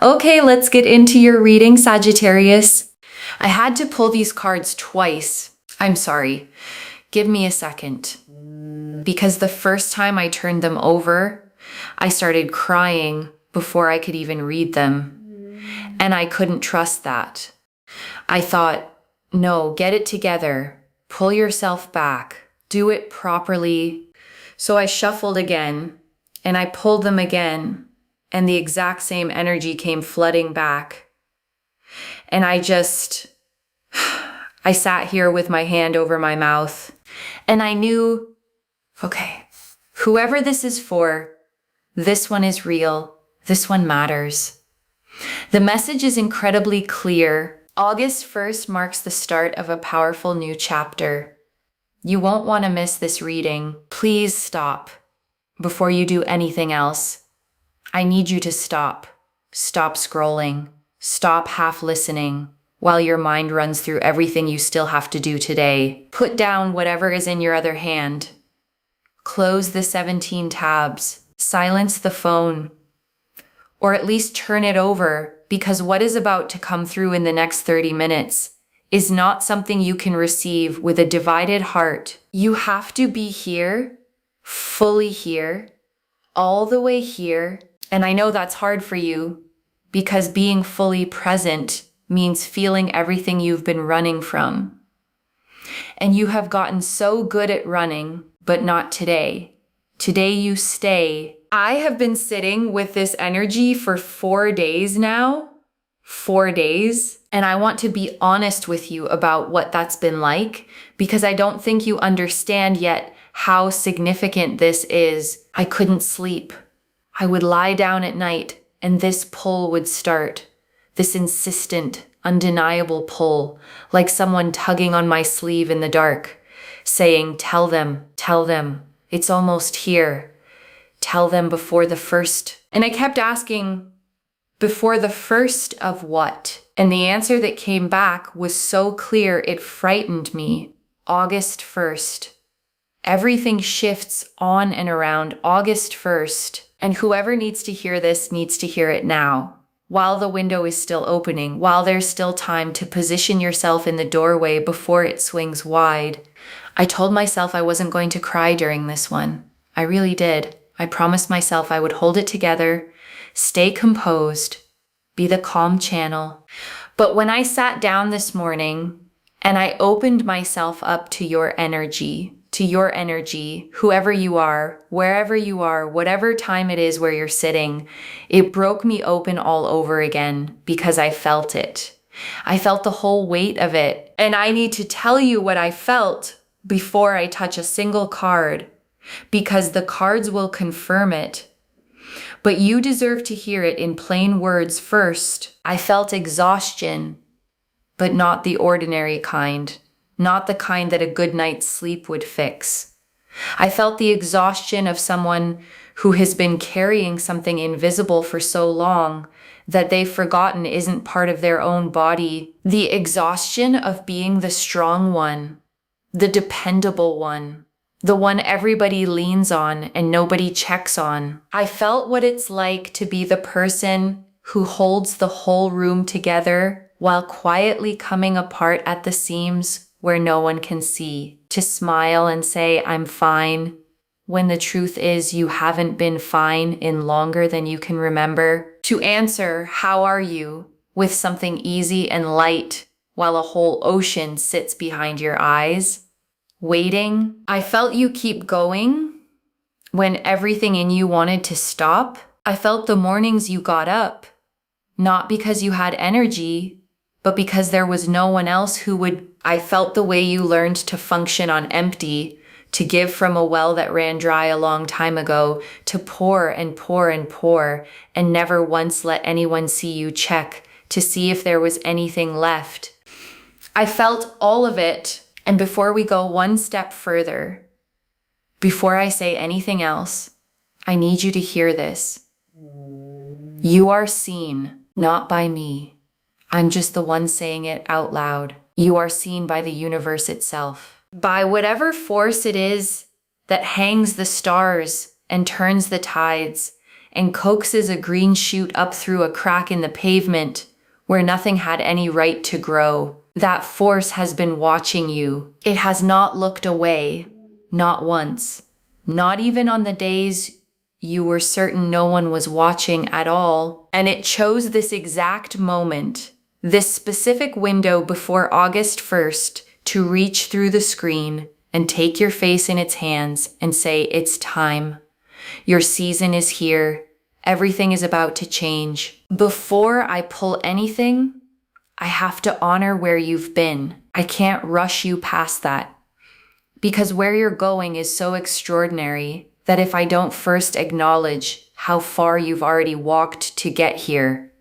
Okay, let's get into your reading, Sagittarius. I had to pull these cards twice. I'm sorry. Give me a second. Because the first time I turned them over, I started crying before I could even read them. And I couldn't trust that. I thought, no, get it together. Pull yourself back. Do it properly. So I shuffled again, and I pulled them again, and the exact same energy came flooding back. And I sat here with my hand over my mouth, and I knew, okay, whoever this is for, this one is real. This one matters. The message is incredibly clear. August 1st marks the start of a powerful new chapter. You won't want to miss this reading. Please stop before you do anything else. I need you to stop. Stop scrolling. Stop half listening while your mind runs through everything you still have to do today. Put down whatever is in your other hand. Close the 17 tabs. Silence the phone. Or at least turn it over, because what is about to come through in the next 30 minutes is not something you can receive with a divided heart. You have to be here, fully here, all the way here. And I know that's hard for you, because being fully present means feeling everything you've been running from. And you have gotten so good at running, but not today. Today you stay. I have been sitting with this energy for 4 days now. 4 days. And I want to be honest with you about what that's been like, because I don't think you understand yet how significant this is. I couldn't sleep. I would lie down at night and this pull would start. This insistent, undeniable pull, like someone tugging on my sleeve in the dark, saying, tell them, it's almost here. Tell them before the first. And I kept asking, before the first of what? And the answer that came back was so clear it frightened me. August 1st. Everything shifts on and around August 1st. And whoever needs to hear this needs to hear it now. While the window is still opening, while there's still time to position yourself in the doorway before it swings wide. I told myself I wasn't going to cry during this one. I really did. I promised myself I would hold it together, stay composed, be the calm channel. But when I sat down this morning and I opened myself up to your energy, whoever you are, wherever you are, whatever time it is where you're sitting, it broke me open all over again because I felt it. I felt the whole weight of it. And I need to tell you what I felt before I touch a single card, because the cards will confirm it. But you deserve to hear it in plain words first. I felt exhaustion, but not the ordinary kind. Not the kind that a good night's sleep would fix. I felt the exhaustion of someone who has been carrying something invisible for so long that they've forgotten isn't part of their own body. The exhaustion of being the strong one, the dependable one, the one everybody leans on and nobody checks on. I felt what it's like to be the person who holds the whole room together while quietly coming apart at the seams where no one can see, to smile and say, I'm fine, when the truth is you haven't been fine in longer than you can remember, to answer, how are you, with something easy and light, while a whole ocean sits behind your eyes, waiting. I felt you keep going when everything in you wanted to stop. I felt the mornings you got up, not because you had energy, but because there was no one else who would. I felt the way you learned to function on empty, to give from a well that ran dry a long time ago, to pour and pour and pour, and never once let anyone see you check to see if there was anything left. I felt all of it. And before we go one step further, before I say anything else, I need you to hear this. You are seen, not by me. I'm just the one saying it out loud. You are seen by the universe itself, by whatever force it is that hangs the stars and turns the tides and coaxes a green shoot up through a crack in the pavement where nothing had any right to grow. That force has been watching you. It has not looked away, not once, not even on the days you were certain no one was watching at all. And it chose this exact moment, this specific window before August 1st, to reach through the screen and take your face in its hands and say, it's time. Your season is here. Everything is about to change. Before I pull anything, I have to honor where you've been. I can't rush you past that. Because where you're going is so extraordinary that if I don't first acknowledge how far you've already walked to get here,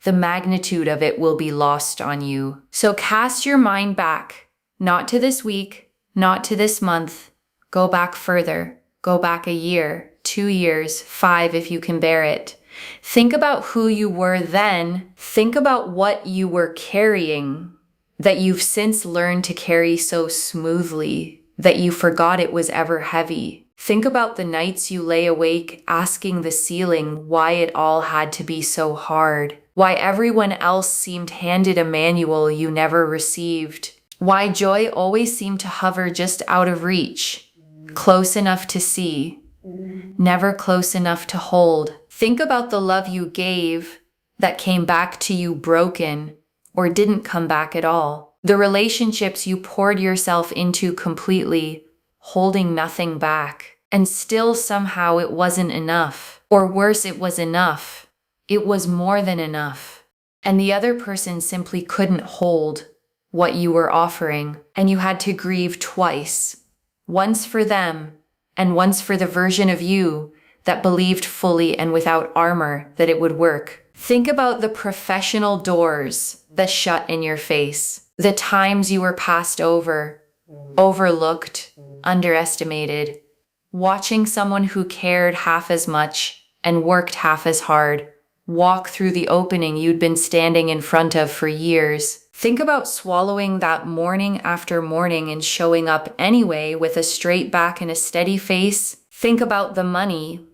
the magnitude of it will be lost on you. So cast your mind back, not to this week, not to this month. Go back further. Go back a year, 2 years, 5 if you can bear it. Think about who you were then. Think about what you were carrying that you've since learned to carry so smoothly that you forgot it was ever heavy. Think about the nights you lay awake asking the ceiling why it all had to be so hard, why everyone else seemed handed a manual you never received, why joy always seemed to hover just out of reach, close enough to see, never close enough to hold. Think about the love you gave that came back to you broken or didn't come back at all. The relationships you poured yourself into completely, holding nothing back. And still somehow it wasn't enough. Or worse, it was enough. It was more than enough. And the other person simply couldn't hold what you were offering. And you had to grieve twice. Once for them, and once for the version of you that believed fully and without armor that it would work. Think about the professional doors that shut in your face, the times you were passed over, overlooked, underestimated, watching someone who cared half as much and worked half as hard walk through the opening you'd been standing in front of for years. Think about swallowing that morning after morning and showing up anyway with a straight back and a steady face. Think about the money,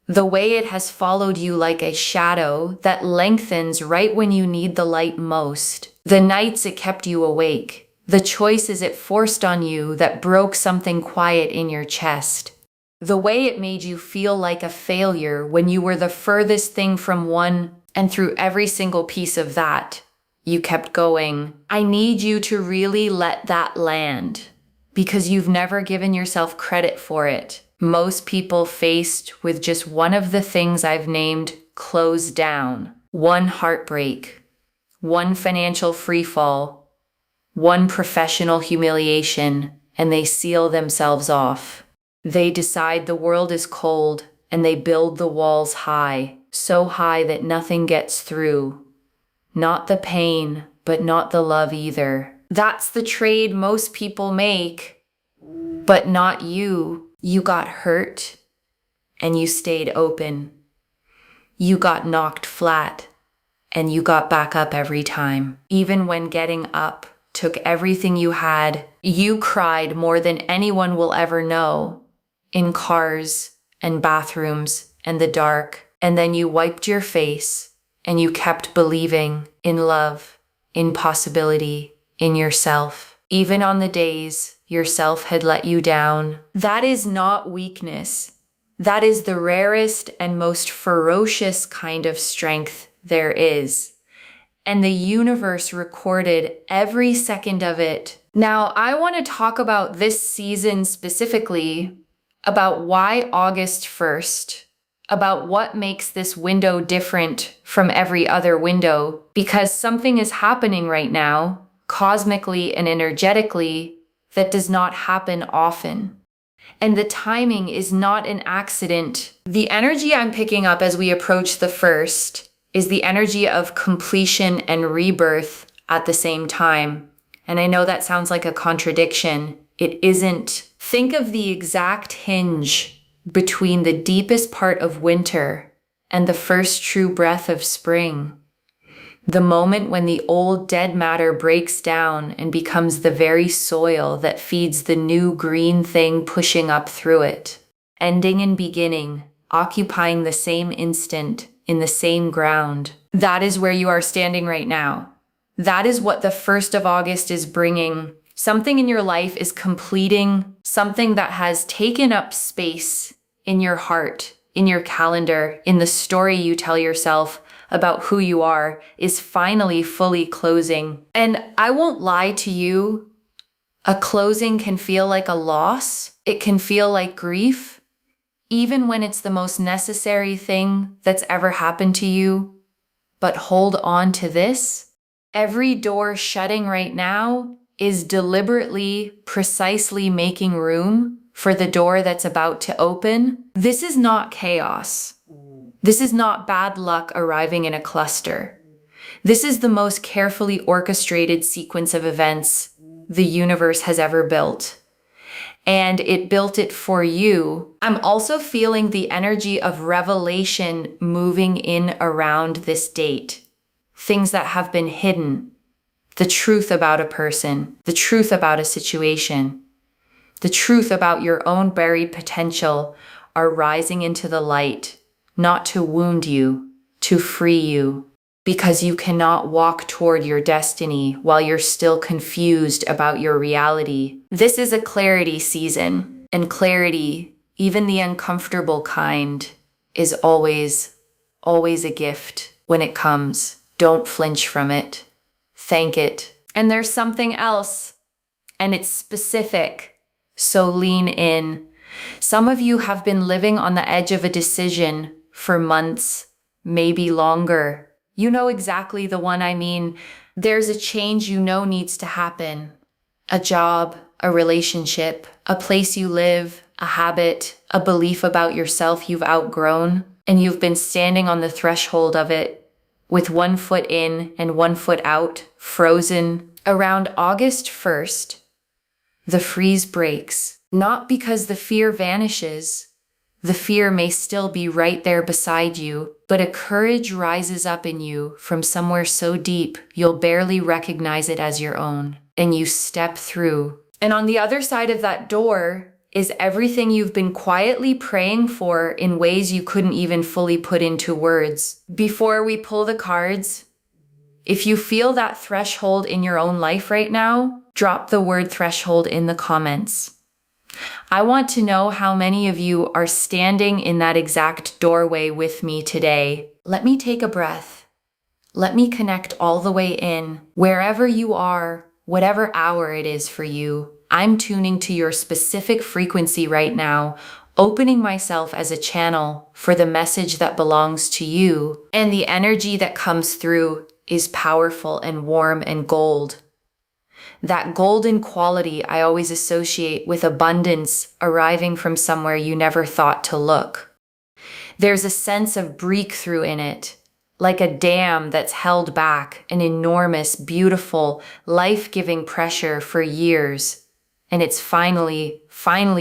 the way it has followed you like a shadow that lengthens right when you need the light most. The nights it kept you awake, the choices it forced on you that broke something quiet in your chest. The way it made you feel like a failure when you were the furthest thing from one, and through every single piece of that, you kept going. I need you to really let that land, because you've never given yourself credit for it. Most people faced with just one of the things I've named close down, one heartbreak, one financial freefall, one professional humiliation, and they seal themselves off. They decide the world is cold, and they build the walls high, so high that nothing gets through. Not the pain, but not the love either. That's the trade most people make, but not you. You got hurt, and you stayed open. You got knocked flat, and you got back up every time. Even when getting up took everything you had, you cried more than anyone will ever know. In cars and bathrooms and the dark. And then you wiped your face and you kept believing in love, in possibility, in yourself. Even on the days yourself had let you down. That is not weakness. That is the rarest and most ferocious kind of strength there is. And the universe recorded every second of it. Now, I want to talk about this season specifically, about why August 1st, about what makes this window different from every other window, because something is happening right now, cosmically and energetically, that does not happen often. And the timing is not an accident. The energy I'm picking up as we approach the 1st is the energy of completion and rebirth at the same time. And I know that sounds like a contradiction. It isn't. Think of the exact hinge between the deepest part of winter and the first true breath of spring. The moment when the old dead matter breaks down and becomes the very soil that feeds the new green thing pushing up through it. Ending and beginning occupying the same instant in the same ground. That is where you are standing right now. That is what the 1st of August is bringing. Something in your life is completing something that has taken up space in your heart, in your calendar, in the story you tell yourself about who you are is finally fully closing. And I won't lie to you, a closing can feel like a loss. It can feel like grief, even when it's the most necessary thing that's ever happened to you. But hold on to this. Every door shutting right now is deliberately, precisely making room for the door that's about to open. This is not chaos. This is not bad luck arriving in a cluster. This is the most carefully orchestrated sequence of events the universe has ever built. And it built it for you. I'm also feeling the energy of revelation moving in around this date. Things that have been hidden. The truth about a person, the truth about a situation, the truth about your own buried potential are rising into the light, not to wound you, to free you, because you cannot walk toward your destiny while you're still confused about your reality. This is a clarity season, and clarity, even the uncomfortable kind, is always a gift when it comes. Don't flinch from it. Thank it. And there's something else, and it's specific, so lean in. Some of you have been living on the edge of a decision for months, maybe longer. You know exactly the one I mean. There's a change you know needs to happen. A job, a relationship, a place you live, a habit, a belief about yourself you've outgrown, and you've been standing on the threshold of it with one foot in and one foot out, frozen. Around August 1st, the freeze breaks, not because the fear vanishes. The fear may still be right there beside you, but a courage rises up in you from somewhere so deep you'll barely recognize it as your own, and you step through. And on the other side of that door is everything you've been quietly praying for in ways you couldn't even fully put into words. Before we pull the cards, if you feel that threshold in your own life right now, drop the word threshold in the comments. I want to know how many of you are standing in that exact doorway with me today. Let me take a breath. Let me connect all the way in. Wherever you are, whatever hour it is for you, I'm tuning to your specific frequency right now, opening myself as a channel for the message that belongs to you. And the energy that comes through is powerful and warm and gold. That golden quality I always associate with abundance arriving from somewhere you never thought to look. There's a sense of breakthrough in it, like a dam that's held back an enormous, beautiful, life-giving pressure for years. And it's finally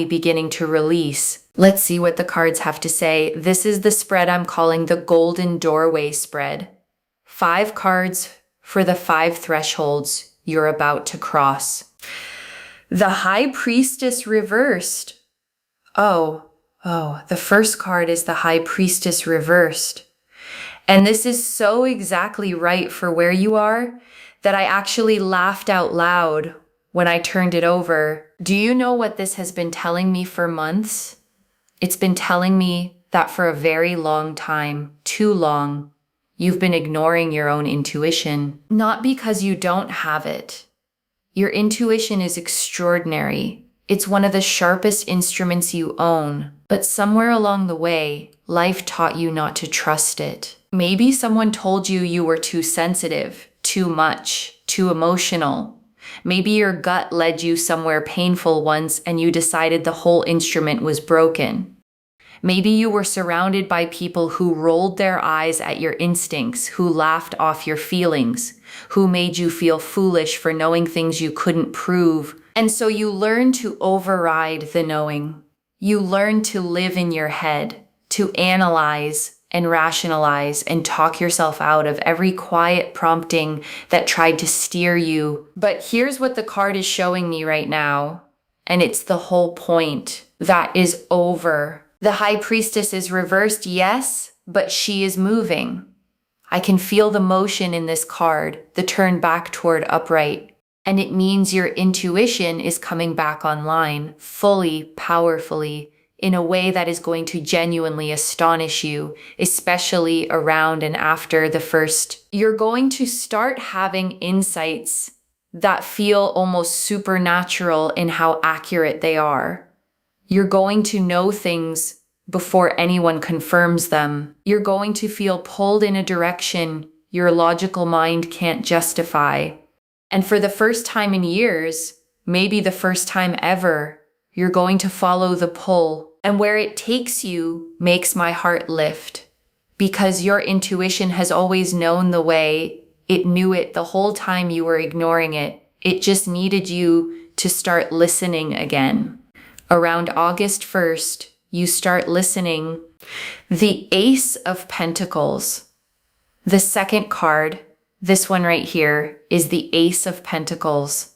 beginning to release. Let's see what the cards have to say. This is the spread I'm calling the Golden Doorway spread. 5 cards for the 5 thresholds you're about to cross. The High Priestess reversed. Oh, the first card is the High Priestess reversed. And this is so exactly right for where you are that I actually laughed out loud when I turned it over. Do you know what this has been telling me for months? It's been telling me that for a very long time, too long, you've been ignoring your own intuition. Not because you don't have it. Your intuition is extraordinary. It's one of the sharpest instruments you own. But somewhere along the way, life taught you not to trust it. Maybe someone told you you were too sensitive, too much, too emotional. Maybe your gut led you somewhere painful once and you decided the whole instrument was broken. Maybe you were surrounded by people who rolled their eyes at your instincts, who laughed off your feelings, who made you feel foolish for knowing things you couldn't prove. And so you learned to override the knowing. You learned to live in your head, to analyze and rationalize and talk yourself out of every quiet prompting that tried to steer you. But here's what the card is showing me right now, and it's the whole point. That is over. The High Priestess is reversed, yes, but she is moving. I can feel the motion in this card, the turn back toward upright. And it means your intuition is coming back online, fully, powerfully, in a way that is going to genuinely astonish you, especially around and after the first. You're going to start having insights that feel almost supernatural in how accurate they are. You're going to know things before anyone confirms them. You're going to feel pulled in a direction your logical mind can't justify. And for the first time in years, maybe the first time ever, you're going to follow the pull. And where it takes you makes my heart lift. Because your intuition has always known the way. It knew it the whole time you were ignoring it. It just needed you to start listening again. Around August 1st, you start listening. The Ace of Pentacles. The second card, this one right here, is the Ace of Pentacles.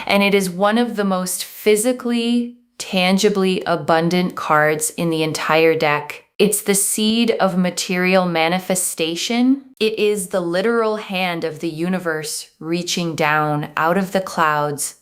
And it is one of the most physically, tangibly abundant cards in the entire deck. It's the seed of material manifestation. It is the literal hand of the universe reaching down out of the clouds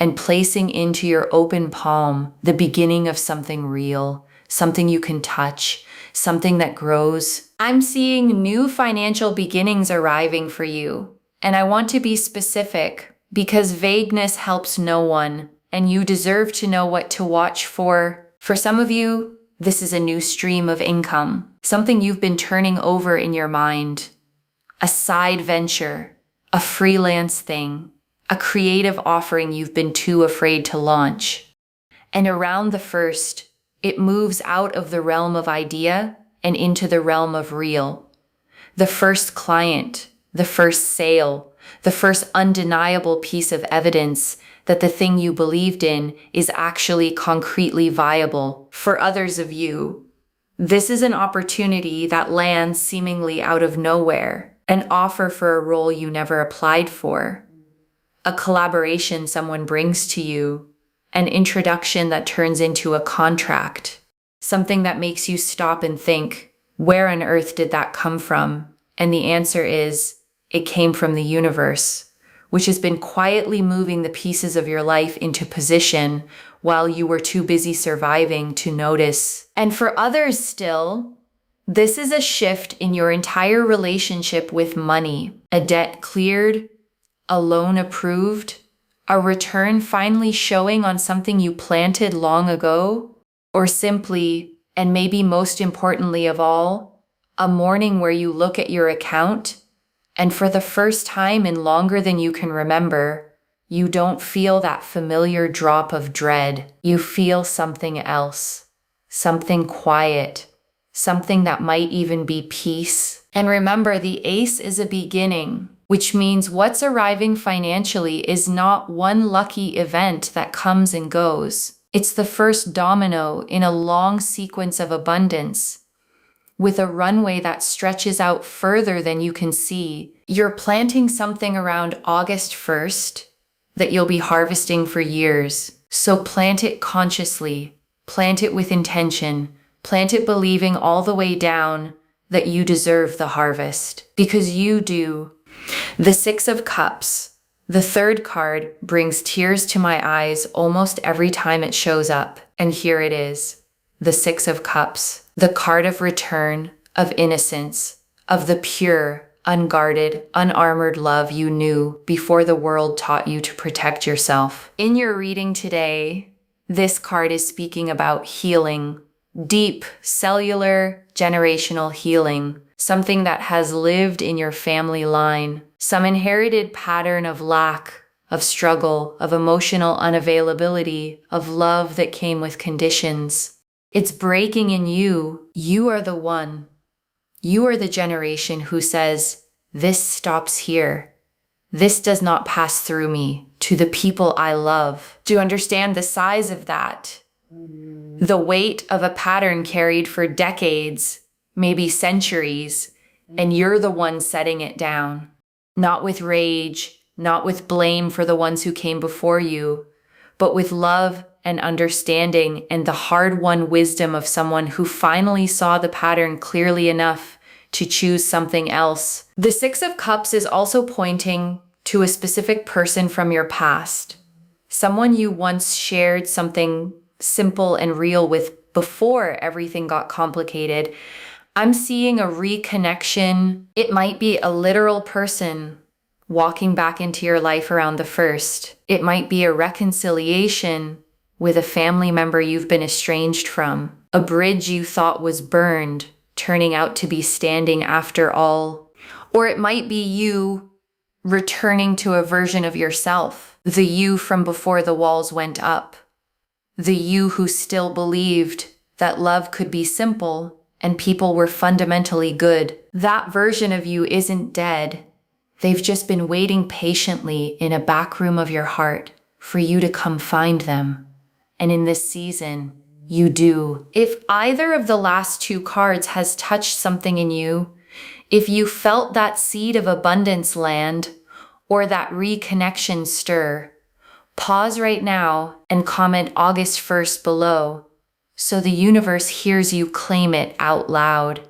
and placing into your open palm the beginning of something real, something you can touch, something that grows. I'm seeing new financial beginnings arriving for you. And I want to be specific because vagueness helps no one, and you deserve to know what to watch for. For some of you, this is a new stream of income, something you've been turning over in your mind, a side venture, a freelance thing, a creative offering you've been too afraid to launch. And around the first, it moves out of the realm of idea and into the realm of real. The first client, the first sale, the first undeniable piece of evidence that the thing you believed in is actually concretely viable. For others of you, this is an opportunity that lands seemingly out of nowhere, an offer for a role you never applied for, a collaboration someone brings to you, an introduction that turns into a contract, something that makes you stop and think, where on earth did that come from? And the answer is, it came from the universe, which has been quietly moving the pieces of your life into position while you were too busy surviving to notice. And for others still, this is a shift in your entire relationship with money, a debt cleared, a loan approved, a return finally showing on something you planted long ago, or simply, and maybe most importantly of all, a morning where you look at your account and for the first time in longer than you can remember, you don't feel that familiar drop of dread. You feel something else, something quiet, something that might even be peace. And remember, the Ace is a beginning, which means what's arriving financially is not one lucky event that comes and goes. It's the first domino in a long sequence of abundance, with a runway that stretches out further than you can see. You're planting something around August 1st that you'll be harvesting for years. So plant it consciously, plant it with intention, plant it believing all the way down that you deserve the harvest, because you do. The Six of Cups, the third card, brings tears to my eyes almost every time it shows up. And here it is, the Six of Cups, the card of return, of innocence, of the pure, unguarded, unarmored love you knew before the world taught you to protect yourself. In your reading today, this card is speaking about healing, deep, cellular, generational healing, something that has lived in your family line, some inherited pattern of lack, of struggle, of emotional unavailability, of love that came with conditions. It's breaking in you. You are the one. You are the generation who says, this stops here. This does not pass through me to the people I love. Do you understand the size of that? The weight of a pattern carried for decades, maybe centuries, and you're the one setting it down. Not with rage, not with blame for the ones who came before you, but with love and understanding and the hard-won wisdom of someone who finally saw the pattern clearly enough to choose something else. The Six of Cups is also pointing to a specific person from your past, someone you once shared something simple and real with before everything got complicated. I'm seeing a reconnection. It might be a literal person walking back into your life around the first. It might be a reconciliation with a family member you've been estranged from. A bridge you thought was burned, turning out to be standing after all. Or it might be you returning to a version of yourself, the you from before the walls went up, the you who still believed that love could be simple and people were fundamentally good. That version of you isn't dead. They've just been waiting patiently in a back room of your heart for you to come find them. And in this season, you do. If either of the last two cards has touched something in you, if you felt that seed of abundance land or that reconnection stir, pause right now and comment August 1st below so the universe hears you claim it out loud.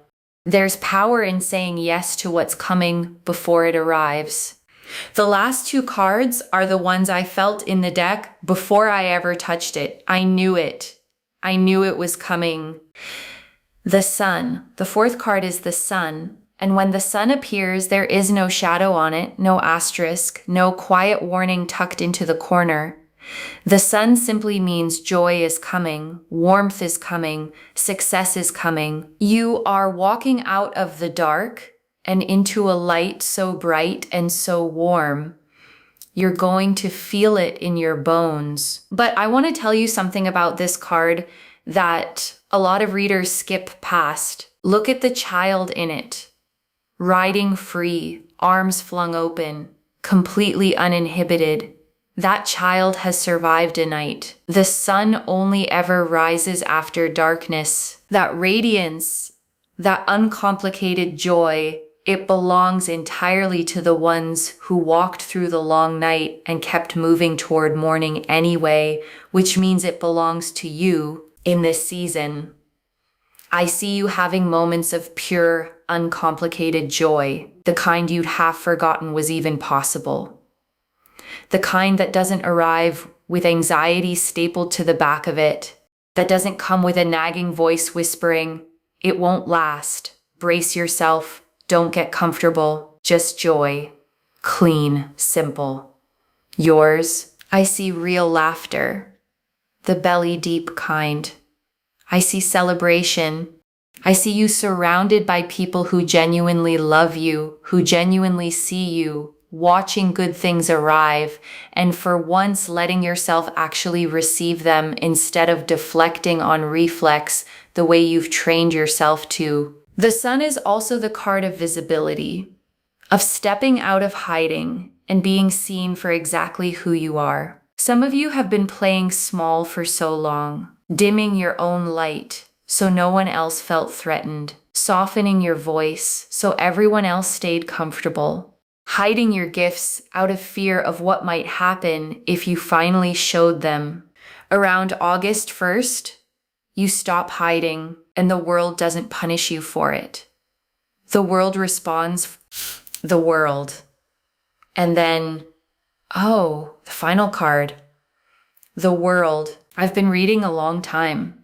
There's power in saying yes to what's coming before it arrives. The last two cards are the ones I felt in the deck before I ever touched it. I knew it. I knew it was coming. The Sun. The fourth card is the Sun. And when the sun appears, there is no shadow on it, no asterisk, no quiet warning tucked into the corner. The sun simply means joy is coming, warmth is coming, success is coming. You are walking out of the dark and into a light so bright and so warm. You're going to feel it in your bones. But I want to tell you something about this card that a lot of readers skip past. Look at the child in it. Riding free, arms flung open, completely uninhibited. That child has survived a night. The sun only ever rises after darkness. That radiance, that uncomplicated joy, it belongs entirely to the ones who walked through the long night and kept moving toward morning anyway, which means it belongs to you in this season. I see you having moments of pure, uncomplicated joy, the kind you'd half forgotten was even possible. The kind that doesn't arrive with anxiety stapled to the back of it, that doesn't come with a nagging voice whispering, "It won't last. Brace yourself. Don't get comfortable." Just joy. Clean, simple. Yours, I see real laughter, the belly deep kind. I see celebration. I see you surrounded by people who genuinely love you, who genuinely see you, watching good things arrive, and for once letting yourself actually receive them instead of deflecting on reflex the way you've trained yourself to. The sun is also the card of visibility, of stepping out of hiding and being seen for exactly who you are. Some of you have been playing small for so long, dimming your own light so no one else felt threatened, softening your voice so everyone else stayed comfortable, hiding your gifts out of fear of what might happen if you finally showed them. Around August 1st, you stop hiding and the world doesn't punish you for it. The world responds, the world. And then, the final card, the world. I've been reading a long time.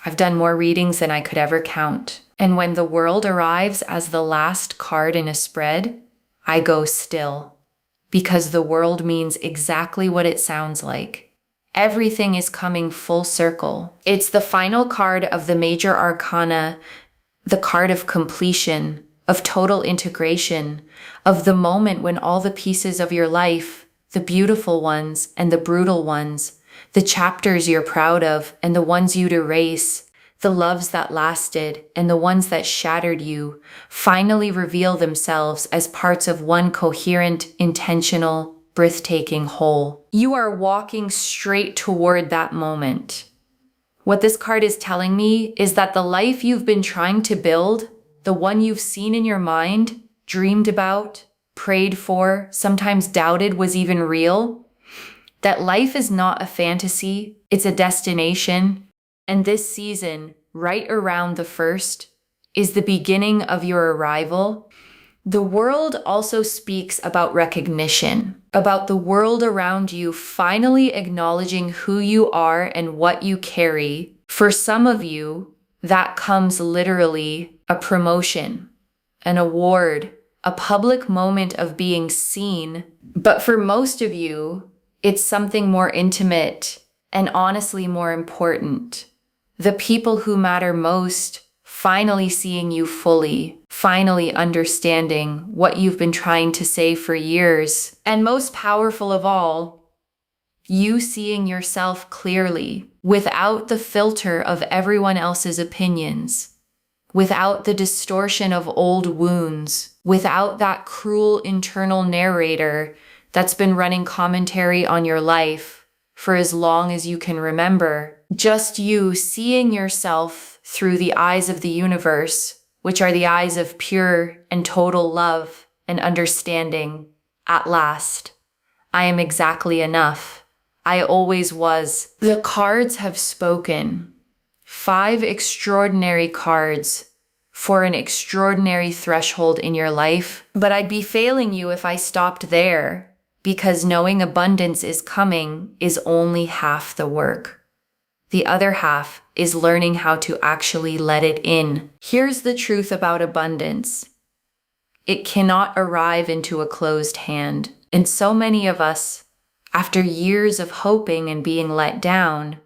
I've done more readings than I could ever count. And when the world arrives as the last card in a spread, I go still. Because the world means exactly what it sounds like. Everything is coming full circle. It's the final card of the major arcana, the card of completion, of total integration, of the moment when all the pieces of your life, the beautiful ones and the brutal ones, the chapters you're proud of and the ones you'd erase, the loves that lasted and the ones that shattered you, finally reveal themselves as parts of one coherent, intentional, breathtaking whole. You are walking straight toward that moment. What this card is telling me is that the life you've been trying to build, the one you've seen in your mind, dreamed about, prayed for, sometimes doubted was even real, that life is not a fantasy, it's a destination. And this season, right around the 1st, is the beginning of your arrival. The world also speaks about recognition, about the world around you finally acknowledging who you are and what you carry. For some of you, that comes literally a promotion, an award, a public moment of being seen. But for most of you, it's something more intimate and honestly more important. The people who matter most finally seeing you fully, finally understanding what you've been trying to say for years. And most powerful of all, you seeing yourself clearly, without the filter of everyone else's opinions, without the distortion of old wounds, without that cruel internal narrator that's been running commentary on your life for as long as you can remember. Just you seeing yourself through the eyes of the universe, which are the eyes of pure and total love and understanding. At last, I am exactly enough. I always was. The cards have spoken. 5 extraordinary cards for an extraordinary threshold in your life. But I'd be failing you if I stopped there, because knowing abundance is coming is only half the work. The other half is learning how to actually let it in. Here's the truth about abundance. It cannot arrive into a closed hand. And so many of us, after years of hoping and being let down,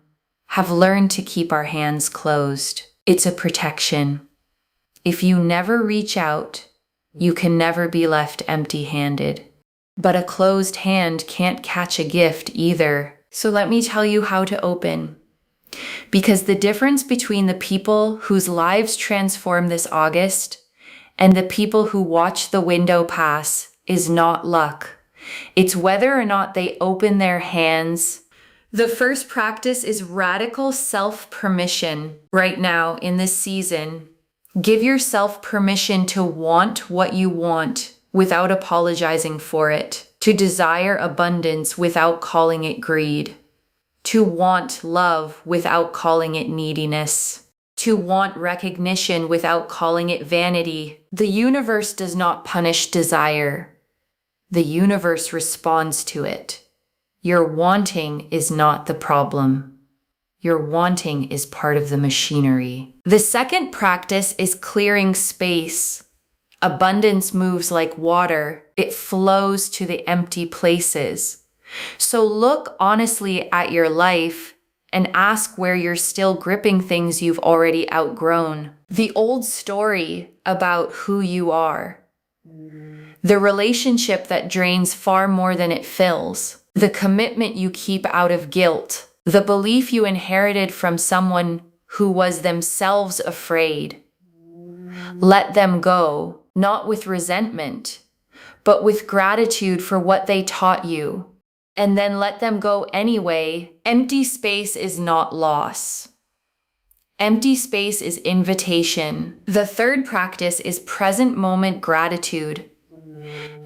have learned to keep our hands closed. It's a protection. If you never reach out, you can never be left empty-handed. But a closed hand can't catch a gift either. So let me tell you how to open. Because the difference between the people whose lives transform this August and the people who watch the window pass is not luck. It's whether or not they open their hands. The first practice is radical self-permission right now in this season. Give yourself permission to want what you want without apologizing for it, to desire abundance without calling it greed, to want love without calling it neediness, to want recognition without calling it vanity. The universe does not punish desire. The universe responds to it. Your wanting is not the problem. Your wanting is part of the machinery. The second practice is clearing space. Abundance moves like water. It flows to the empty places. So look honestly at your life and ask where you're still gripping things you've already outgrown. The old story about who you are. The relationship that drains far more than it fills. The commitment you keep out of guilt. The belief you inherited from someone who was themselves afraid. Let them go, not with resentment, but with gratitude for what they taught you. And then let them go anyway. Empty space is not loss. Empty space is invitation. The third practice is present moment gratitude.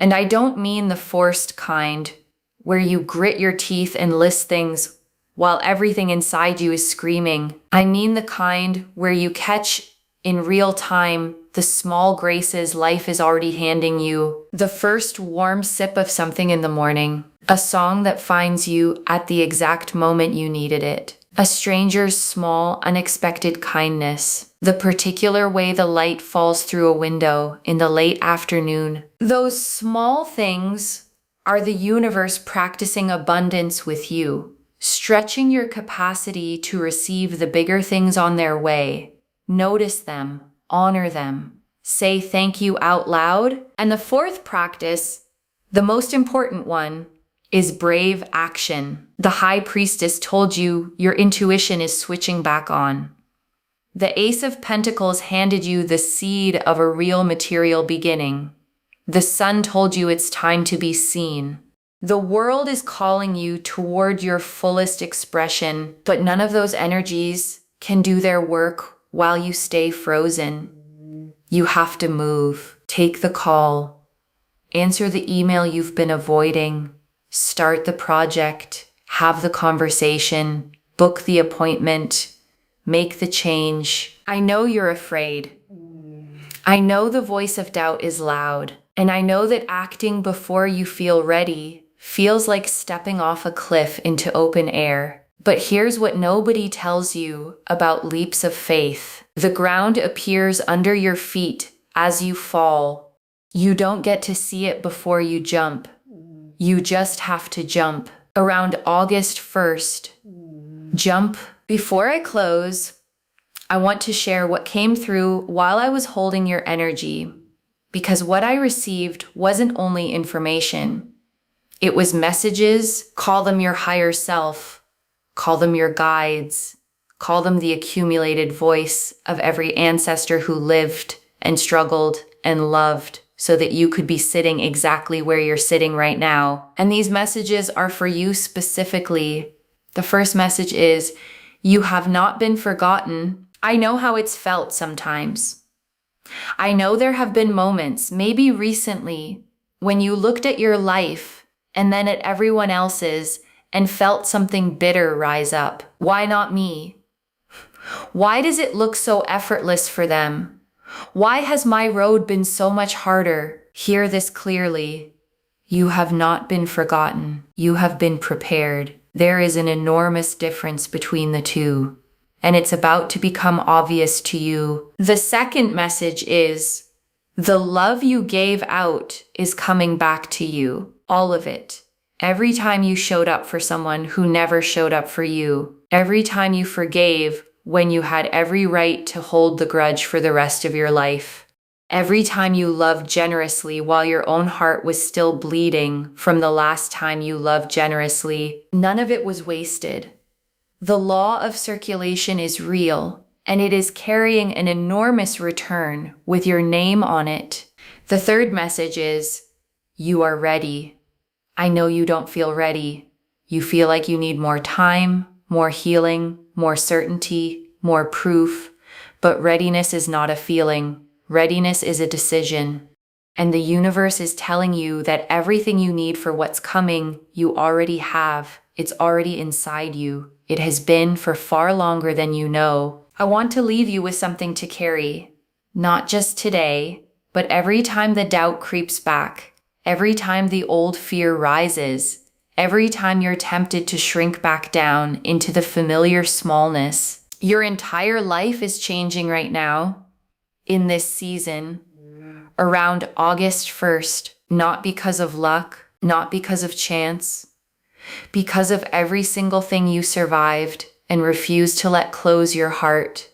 And I don't mean the forced kind, where you grit your teeth and list things while everything inside you is screaming. I mean the kind where you catch in real time the small graces life is already handing you. The first warm sip of something in the morning. A song that finds you at the exact moment you needed it. A stranger's small, unexpected kindness. The particular way the light falls through a window in the late afternoon. Those small things are the universe practicing abundance with you, stretching your capacity to receive the bigger things on their way. Notice them, honor them, say thank you out loud. And the fourth practice, the most important one, is brave action. The high priestess told you your intuition is switching back on. The Ace of Pentacles handed you the seed of a real material beginning. The sun told you it's time to be seen. The world is calling you toward your fullest expression, but none of those energies can do their work while you stay frozen. You have to move. Take the call. Answer the email you've been avoiding. Start the project. have the conversation, book the appointment, make the change. I know you're afraid. I know the voice of doubt is loud, and I know that acting before you feel ready feels like stepping off a cliff into open air. But here's what nobody tells you about leaps of faith. The ground appears under your feet as you fall. You don't get to see it before you jump. You just have to jump. Around August 1st, jump. Before I close, I want to share what came through while I was holding your energy, because what I received wasn't only information. It was messages. Call them your higher self. Call them your guides. Call them the accumulated voice of every ancestor who lived and struggled and loved so that you could be sitting exactly where you're sitting right now. And these messages are for you specifically. The first message is, you have not been forgotten. I know how it's felt sometimes. I know there have been moments, maybe recently, when you looked at your life and then at everyone else's and felt something bitter rise up. Why not me? Why does it look so effortless for them? Why has my road been so much harder? Hear this clearly. You have not been forgotten. You have been prepared. There is an enormous difference between the two, and it's about to become obvious to you. The second message is, the love you gave out is coming back to you. All of it. Every time you showed up for someone who never showed up for you. Every time you forgave when you had every right to hold the grudge for the rest of your life. Every time you loved generously while your own heart was still bleeding from the last time you loved generously. None of it was wasted. The law of circulation is real, and it is carrying an enormous return with your name on it. The third message is, you are ready. I know you don't feel ready. You feel like you need more time, more healing, more certainty, more proof. But readiness is not a feeling. Readiness is a decision. And the universe is telling you that everything you need for what's coming, you already have. It's already inside you. It has been for far longer than you know. I want to leave you with something to carry. Not just today, but every time the doubt creeps back, every time the old fear rises, every time you're tempted to shrink back down into the familiar smallness. Your entire life is changing right now, in this season, around August 1st, not because of luck, not because of chance, because of every single thing you survived and refused to let close your heart,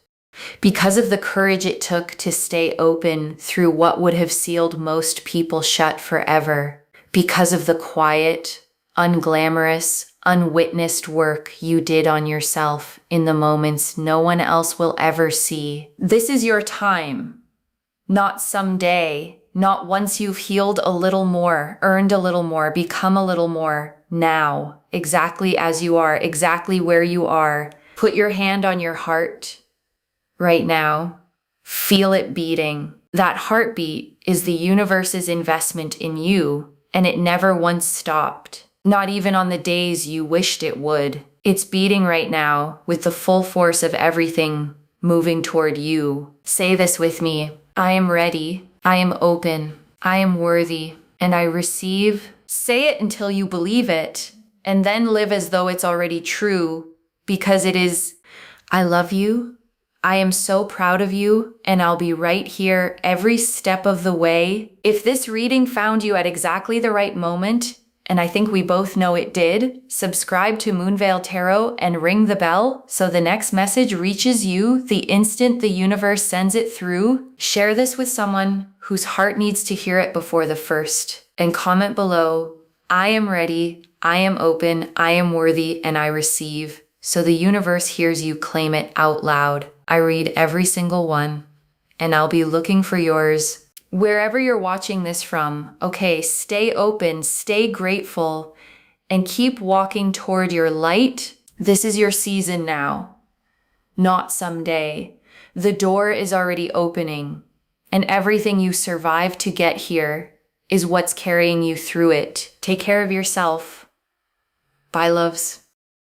because of the courage it took to stay open through what would have sealed most people shut forever, because of the quiet, unglamorous, unwitnessed work you did on yourself in the moments no one else will ever see. This is your time, not someday, not once you've healed a little more, earned a little more, become a little more. Now, exactly as you are, exactly where you are. Put your hand on your heart right now. Feel it beating. That heartbeat is the universe's investment in you, and it never once stopped. Not even on the days you wished it would. It's beating right now with the full force of everything moving toward you. Say this with me. I am ready. I am open. I am worthy. And I receive. Say it until you believe it, and then live as though it's already true, because it is. I love you. I am so proud of you, and I'll be right here every step of the way. If this reading found you at exactly the right moment, and I think we both know it did, subscribe to Moonveil Tarot and ring the bell so the next message reaches you the instant the universe sends it through. Share this with someone whose heart needs to hear it before the first. And comment below, I am ready, I am open, I am worthy, and I receive. So the universe hears you claim it out loud. I read every single one, and I'll be looking for yours. Wherever you're watching this from, okay, stay open, stay grateful, and keep walking toward your light. This is your season now, not someday. The door is already opening, and everything you survived to get here is what's carrying you through it. Take care of yourself. Bye, loves.